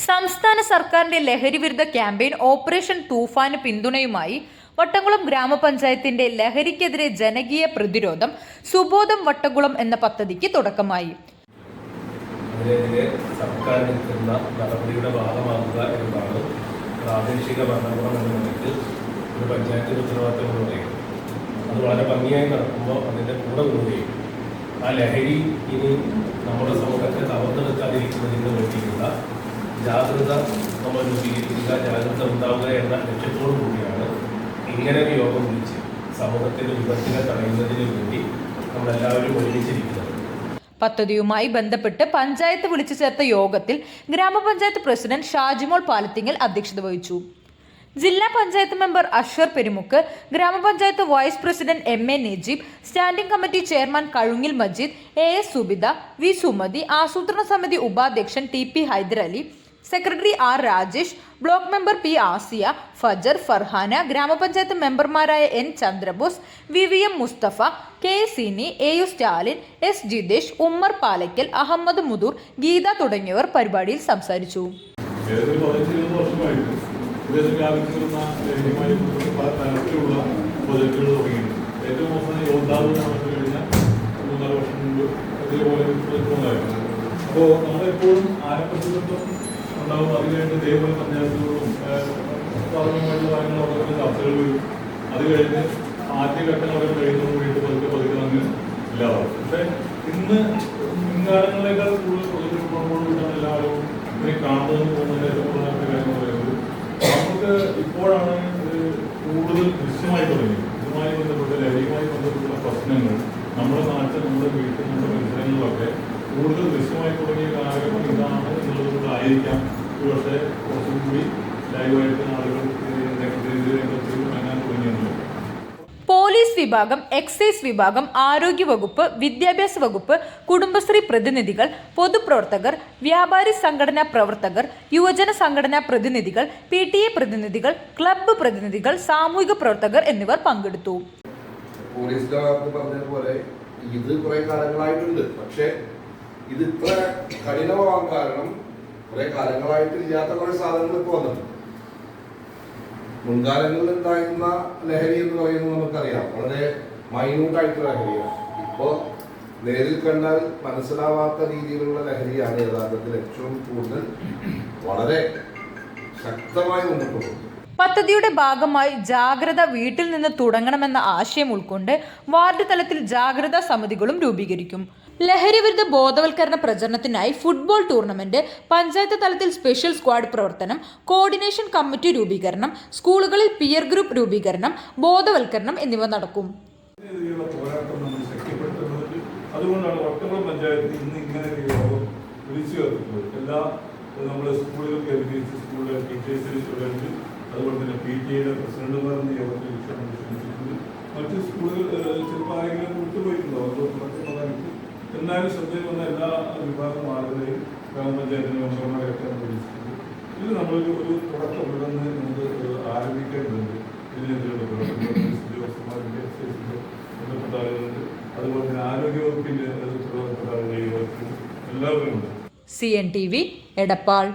സംസ്ഥാന സർക്കാരിന്റെ ലഹരിവിരുദ്ധ ക്യാമ്പയിൻ ഓപ്പറേഷൻ തൂഫാന് പിന്തുണയുമായി വട്ടംകുളം ഗ്രാമപഞ്ചായത്തിന്റെ ലഹരിക്കെതിരെ ജനകീയ പ്രതിരോധം സുബോധം വട്ടംകുളം എന്ന പദ്ധതിക്ക് തുടക്കമായി. അതിനെതിരെ സർക്കാർ എടുക്കുന്ന നടപടിയുടെ ഭാഗമാക്കുക എന്നതാണ് പ്രാദേശിക ഭരണകൂടം എന്ന നിലയ്ക്ക് ഒരു പഞ്ചായത്തിന്റെ ഉത്തരവാദിത്തം എന്ന് പറയുന്നത്. അത് വളരെ ഭംഗിയായി നടക്കുമ്പോൾ അതിൻ്റെ കൂടെ കൂടുകയും ആ ലഹരി ഇനി നമ്മുടെ സമൂഹത്തെ കവർന്നെടുക്കാതിരിക്കുന്നതിന് വേണ്ടിയുള്ള ജാഗ്രത നമ്മൾ രൂപീകരിക്കുക, ജാഗ്രത ഉണ്ടാവുക എന്ന ലക്ഷ്യത്തോടു കൂടിയാണ് ഇങ്ങനെ ഒരു യോഗം വിളിച്ച് സമൂഹത്തിൻ്റെ വിപത്തിനെ തടയുന്നതിന് വേണ്ടി നമ്മളെല്ലാവരും ഒരുമിച്ചിരിക്കുന്നത്. പദ്ധതിയുമായി ബന്ധപ്പെട്ട് പഞ്ചായത്ത് വിളിച്ചു ചേർത്ത യോഗത്തിൽ ഗ്രാമപഞ്ചായത്ത് പ്രസിഡന്റ് ഷാജിമോൾ പാലത്തിങ്ങൽ അധ്യക്ഷത വഹിച്ചു. ജില്ലാ panchayat member Ashwar Perumukku, grama panchayat vice president M A. Najeeb, standing committee chairman Kazhungil Majeed, A S. Subitha, V. Sumathi, ആസൂത്രണ സമിതി ഉപാധ്യക്ഷൻ T P. Hyderali, secretary R. Rajesh, block member P. Asiya, Fajar, Farhana, grama panchayat മെമ്പർമാരായ N. Chandrabose, V M. Musthafa, K. Seeni, A U. Stalin, S. Jithesh, Ummer Palakkal, Ahammed Mudur, Geetha തുടങ്ങിയവർ പരിപാടിയിൽ സംസാരിച്ചു. അപ്പോൾ നമ്മളെപ്പോഴും ആരംഭത്തിലും ഉണ്ടാവും. അതിനുവേണ്ടി ഇതേപോലെ പഞ്ചായത്തുകളും പ്രാഥമികമായിട്ടുള്ള കാര്യങ്ങളൊക്കെ ചർച്ചകൾ വരും. അത് കഴിഞ്ഞ് ആദ്യഘട്ടങ്ങളൊക്കെ കഴിയുന്നതോട് കൂടിയിട്ട് പതുക്കെ അങ്ങ് ഇല്ലാതാവും. പക്ഷേ ഇന്ന് മുൻകാലങ്ങളേക്കാൾ കൂടുതൽ വിട്ടാണ് എല്ലാവരും ഇതിനെ കാണുന്നതെന്ന് പോകുന്നതിന് ഏറ്റവും പ്രധാനപ്പെട്ട കാര്യം പറയുന്നത് നമുക്ക് ഇപ്പോഴാണ് കൂടുതൽ ദൃശ്യമായി തുടങ്ങിയത്. ഇതുമായി ബന്ധപ്പെട്ട ലഹരിയുമായി ബന്ധപ്പെട്ടുള്ള പ്രശ്നങ്ങൾ നമ്മുടെ നാട്ടിൽ, നമ്മുടെ വീട്ടിൽ, നമ്മുടെ പരിസരങ്ങളിലൊക്കെ കൂടുതൽ ദൃശ്യമായി തുടങ്ങിയ കാലഘട്ടം ഇതാണ് എന്നുള്ളതുകൊണ്ടായിരിക്കാം പക്ഷേ കുറച്ചും കൂടി ലൈവായിട്ട് ആളുകൾ ഇറങ്ങാൻ തുടങ്ങിയെന്നുള്ളത്. പോലീസ് വിഭാഗം, എക്സൈസ് വിഭാഗം, ആരോഗ്യ വകുപ്പ്, വിദ്യാഭ്യാസ വകുപ്പ്, കുടുംബശ്രീ പ്രതിനിധികൾ, പൊതുപ്രവർത്തകർ, വ്യാപാരി സംഘടനാ പ്രവർത്തകർ, യുവജന സംഘടനാ പ്രതിനിധികൾ, PTA പ്രതിനിധികൾ, ക്ലബ്ബ് പ്രതിനിധികൾ, സാമൂഹിക പ്രവർത്തകർ എന്നിവർ പങ്കെടുത്തു. പോലീസ് പറഞ്ഞതുപോലെ ഇത് കുറെ കാലങ്ങളായിട്ടുണ്ട്. പക്ഷേ ഇത് ഇത്ര കഠിനമാകാൻ കാരണം കുറെ കാലങ്ങളായിട്ട് ഇല്ലാത്ത കുറെ സാധനങ്ങൾ ഇപ്പോൾ വന്നിട്ടുണ്ട്. മുൻകാലങ്ങളിൽ ഉണ്ടായിരുന്ന ലഹരി എന്ന് പറയുന്നത് നമുക്കറിയാം, വളരെ മൈന്യൂട്ടായിട്ടുള്ള ലഹരിയാണ്. ഇപ്പോൾ നേരിൽ കണ്ടാൽ മനസ്സിലാവാത്ത രീതിയിലുള്ള ലഹരിയാണ് യഥാർത്ഥത്തിൽ ഏറ്റവും കൂടുതൽ വളരെ ശക്തമായി മുന്നോട്ട് പോകുന്നത്. പദ്ധതിയുടെ ഭാഗമായി ജാഗ്രത വീട്ടിൽ നിന്ന് തുടങ്ങണമെന്ന ആശയം ഉൾക്കൊണ്ട് വാർഡ് തലത്തിൽ ജാഗ്രതാ സമിതികളും രൂപീകരിക്കും. ലഹരിവിരുദ്ധ ബോധവൽക്കരണ പ്രചരണത്തിനായി ഫുട്ബോൾ ടൂർണമെന്റ്, പഞ്ചായത്ത് തലത്തിൽ സ്പെഷ്യൽ സ്ക്വാഡ് പ്രവർത്തനം, കോർഡിനേഷൻ കമ്മിറ്റി രൂപീകരണം, സ്കൂളുകളിൽ പിയർ ഗ്രൂപ്പ് രൂപീകരണം, ബോധവൽക്കരണം എന്നിവ നടക്കും. അതുകൊണ്ടാണ് വട്ടംകുളം പഞ്ചായത്ത് ഇന്ന് ഇങ്ങനെ ഒരു യോഗം വിളിച്ചു ചേർത്തിട്ടുള്ളത്. എല്ലാ നമ്മുടെ സ്കൂളുകൾ കേന്ദ്രീകരിച്ച് സ്കൂളിലെ ടീച്ചേഴ്സിന് സ്റ്റുഡൻറ്റ്, അതുപോലെ തന്നെ PTA പ്രസിഡന്റുമാരെന്ന യോഗത്തിൽ ക്ഷണിച്ചിട്ടുണ്ട്. മറ്റ് സ്കൂളുകൾ ചിലപ്പോൾ ആരെങ്കിലും വിട്ടുപോയിട്ടുണ്ടോ അതുകൊണ്ട് എന്നാലും ശ്രദ്ധയിൽ വന്ന എല്ലാ വിഭാഗം ആളുകളെയും ഗ്രാമപഞ്ചായത്തിന് മെമ്പർമാരെയൊക്കെ നമ്മൾ വിളിച്ചിട്ടുണ്ട്. ഇത് നമ്മളൊരു തുടക്കം ഇവിടുന്ന് നമുക്ക് ആരംഭിക്കേണ്ടതുണ്ട്. ഇതിനെതിരെയുള്ള ഉദ്യോഗസ്ഥന്മാരുടെ ബന്ധപ്പെട്ട ആളുകളുണ്ട്, അതുപോലെ തന്നെ ആരോഗ്യവകുപ്പിൻ്റെ ഉത്തരവാദിത്തപ്പെട്ട ആളുകൾ എല്ലാവരും ഉണ്ട്. CNTV എടപ്പാൾ.